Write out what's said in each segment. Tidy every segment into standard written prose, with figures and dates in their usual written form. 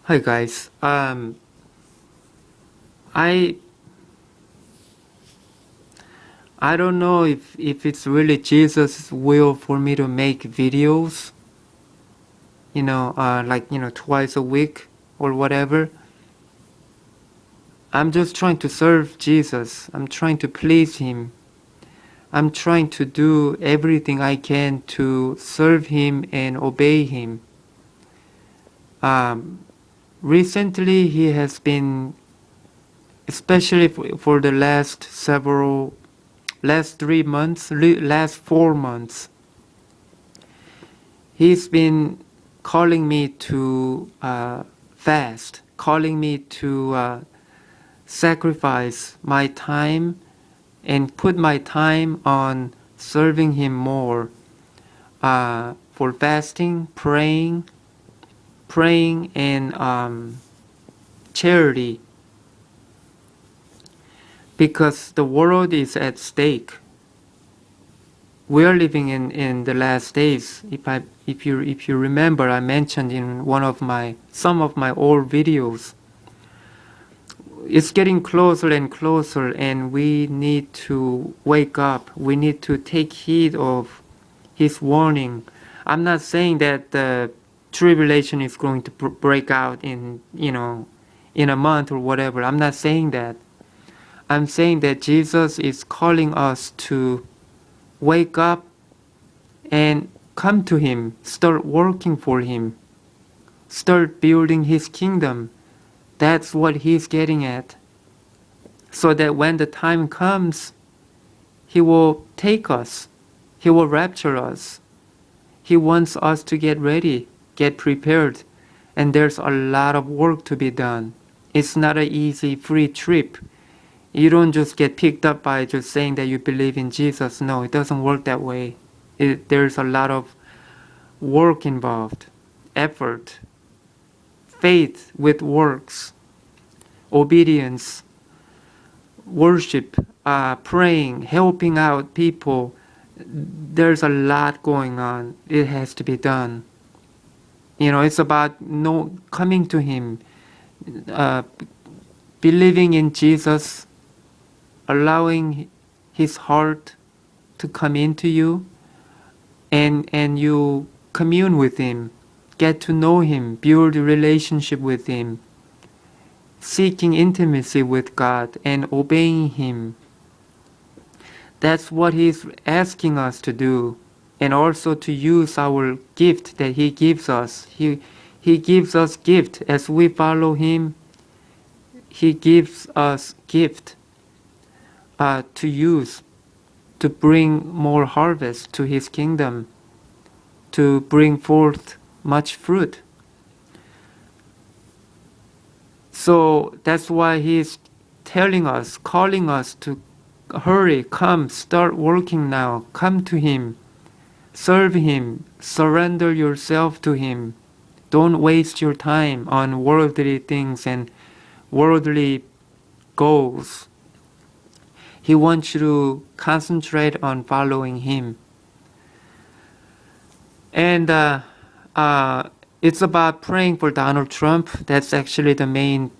Hi guys. I I don't know if it's really Jesus' will for me to make videos, twice a week or whatever. I'm just trying to serve Jesus. I'm trying to please him. I'm trying to do everything I can to serve him and obey him. Um, Recently he has been, especially for the last 3 months, last 4 months, he's been calling me to fast, calling me to sacrifice my time and put my time on serving him more, for fasting, praying and charity, because the world is at stake. We are living in the last days. If you remember, I mentioned in some of my old videos, it's getting closer and closer, and we need to wake up. We need to take heed of his warning. I'm not saying that the tribulation is going to break out in a month or whatever. I'm not saying that. I'm saying that Jesus is calling us to wake up and come to him, start working for him, start building his kingdom. That's what he's getting at. So that when the time comes, he will take us, he will rapture us. He wants us to get ready, get prepared, and there's a lot of work to be done. It's not an easy, free trip. You don't just get picked up by just saying that you believe in Jesus. No, it doesn't work that way. There's a lot of work involved, effort, faith with works, obedience, worship, praying, helping out people. There's a lot going on. It has to be done. It's about coming to him, uh, believing in Jesus, allowing his heart to come into you, and you commune with him, get to know him, build a relationship with him, seeking intimacy with God and obeying him. That's what he's asking us to do, and also to use our gift that he gives us. He gives us gift as we follow him. He gives us gift to use to bring more harvest to his kingdom, to bring forth much fruit. So that's why he's telling us, calling us to hurry, come, start working now, come to him, serve him, surrender yourself to him. Don't waste your time on worldly things and worldly goals. He wants you to concentrate on following him. And it's about praying for Donald Trump. That's actually the main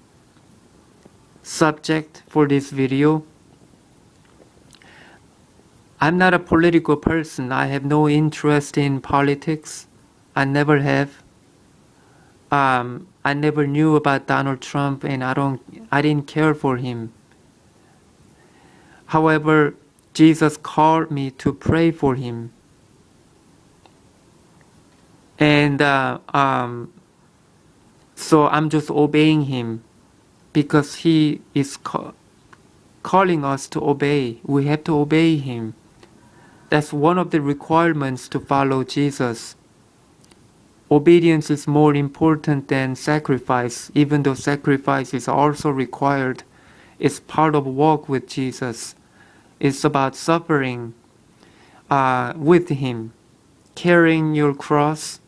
subject for this video. I'm not a political person. I have no interest in politics. I never have. I never knew about Donald Trump, and I didn't care for him. However, Jesus called me to pray for him. And so I'm just obeying him, because he is calling us to obey. We have to obey him. That's one of the requirements to follow Jesus. Obedience is more important than sacrifice, even though sacrifice is also required. It's part of walk with Jesus. It's about suffering with him, carrying your cross,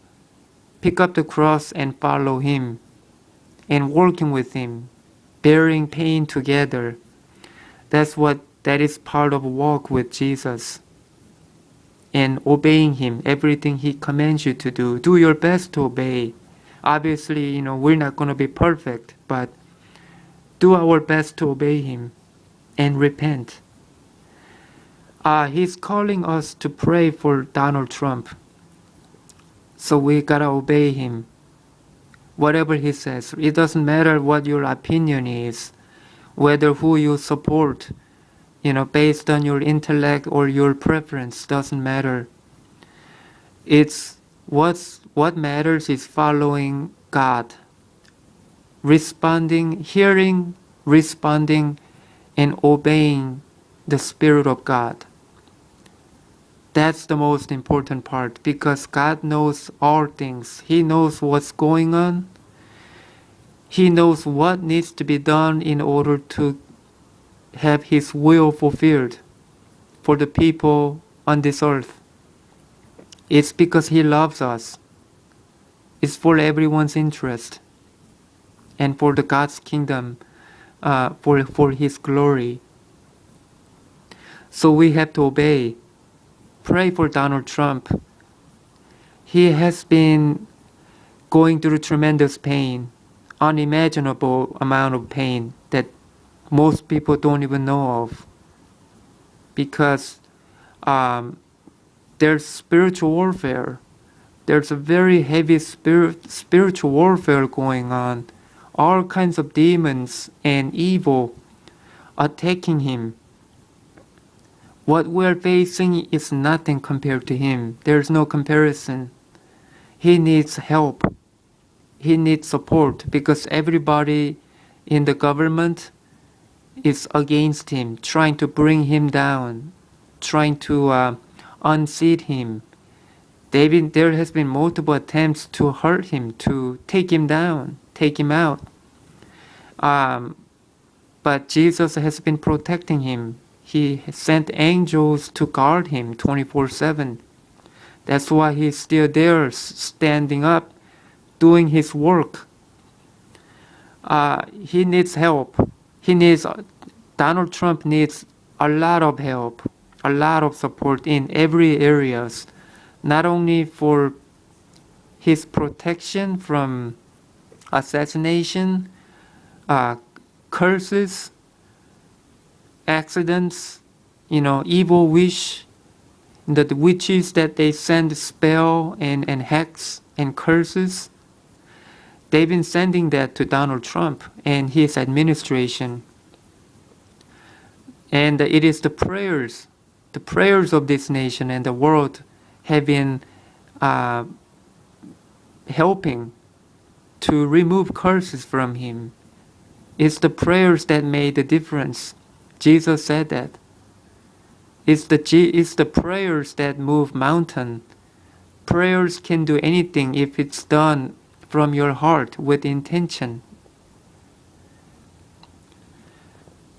pick up the cross and follow him, and working with him, bearing pain together. That is part of walk with Jesus. And obeying him, everything he commands you to do. Do your best to obey. Obviously, we're not going to be perfect, but do our best to obey Him and repent. He's calling us to pray for Donald Trump. So we gotta obey him. Whatever he says. It doesn't matter what your opinion is, whether who you support, based on your intellect or your preference, doesn't matter. It's what matters is following God. Hearing, responding, and obeying the Spirit of God. That's the most important part, because God knows all things. He knows what's going on. He knows what needs to be done in order to have His will fulfilled for the people on this earth. It's because He loves us. It's for everyone's interest and for the God's kingdom, for His glory. So we have to obey. Pray for Donald Trump. He has been going through tremendous pain, unimaginable amount of pain that most people don't even know of, because there's spiritual warfare. There's a very heavy spiritual warfare going on. All kinds of demons and evil attacking him. What we're facing is nothing compared to him. There's no comparison. He needs help. He needs support, because everybody in the government is against him, trying to bring him down, trying to unseat him. There has been multiple attempts to hurt him, to take him down, take him out. But Jesus has been protecting him. He sent angels to guard him 24/7. That's why he's still there, standing up, doing his work. He needs help. Donald Trump needs a lot of help, a lot of support in every areas, not only for his protection from assassination, curses, accidents, evil wish, the witches that they send spell and hex and curses. They've been sending that to Donald Trump and his administration. And it is the prayers of this nation and the world have been helping to remove curses from him. It's the prayers that made the difference. Jesus said that. It's the prayers that move mountain. Prayers can do anything if it's done from your heart with intention.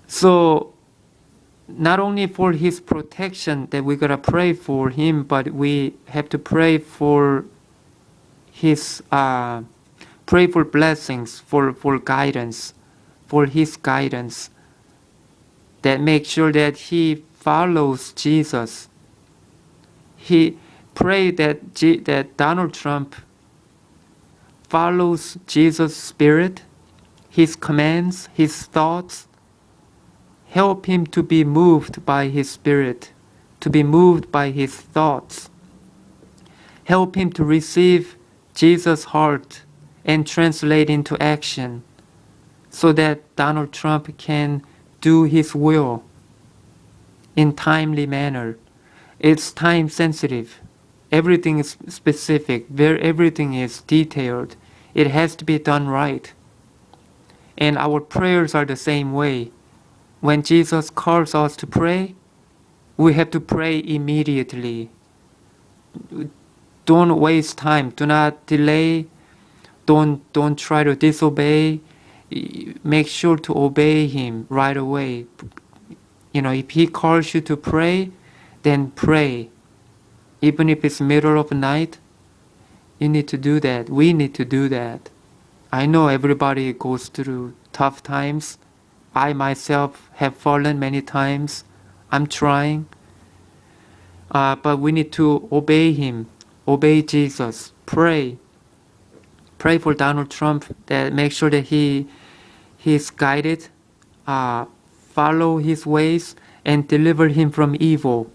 So not only for his protection that we gotta pray for him, but we have to pray for his pray for blessings, for guidance, for his guidance, that make sure that he follows Jesus. He prayed that Donald Trump follows Jesus' spirit, his commands, his thoughts. Help him to be moved by his spirit, to be moved by his thoughts. Help him to receive Jesus' heart and translate into action, so that Donald Trump can do his will in timely manner. It's time sensitive. Everything is specific. Everything is detailed. It has to be done right. And our prayers are the same way. When Jesus calls us to pray, we have to pray immediately. Don't waste time. Do not delay. Don't try to disobey. Make sure to obey him right away. If he calls you to pray, then pray. Even if it's middle of the night, you need to do that. We need to do that. I know everybody goes through tough times. I myself have fallen many times. I'm trying. But we need to obey him. Obey Jesus. Pray. Pray for Donald Trump, that make sure that he's guided, follow his ways, and deliver him from evil.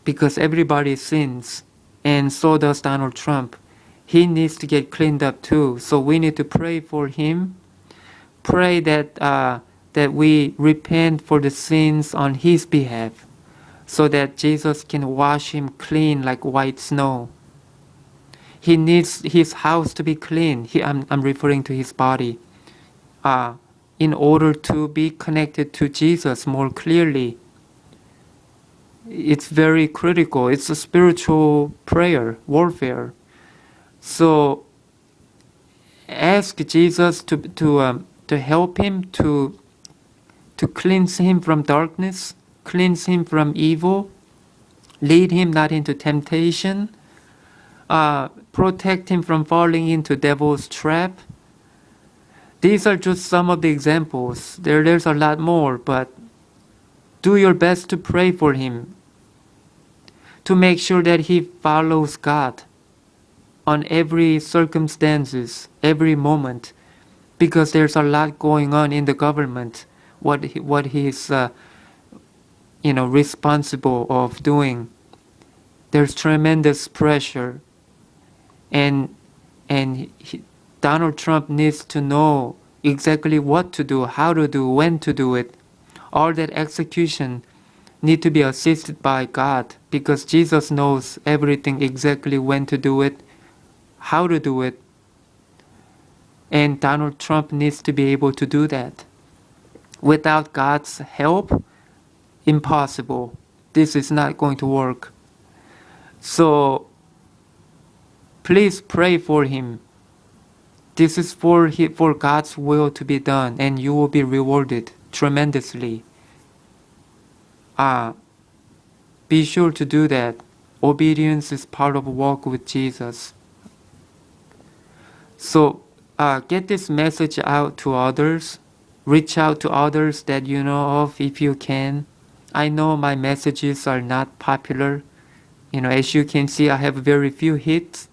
Because everybody sins, and so does Donald Trump. He needs to get cleaned up too. So we need to pray for him. Pray that we repent for the sins on his behalf, so that Jesus can wash him clean like white snow. He needs his house to be clean. I'm referring to his body. In order to be connected to Jesus more clearly. It's very critical. It's a spiritual prayer, warfare. So ask Jesus to help him to cleanse him from darkness, cleanse him from evil, lead him not into temptation, protect him from falling into devil's trap. These are just some of the examples. There's a lot more, but do your best to pray for him, to make sure that he follows God on every circumstances, every moment, because there's a lot going on in the government, what he's responsible of doing. There's tremendous pressure, and Donald Trump needs to know exactly what to do, how to do, when to do it. All that execution need to be assisted by God, because Jesus knows everything, exactly when to do it, how to do it, and Donald Trump needs to be able to do that. Without God's help, impossible. This is not going to work. So please pray for him. This is for God's will to be done, and you will be rewarded tremendously. Be sure to do that. Obedience is part of a walk with Jesus. So get this message out to others. Reach out to others that you know of if you can. I know my messages are not popular. As you can see, I have very few hits.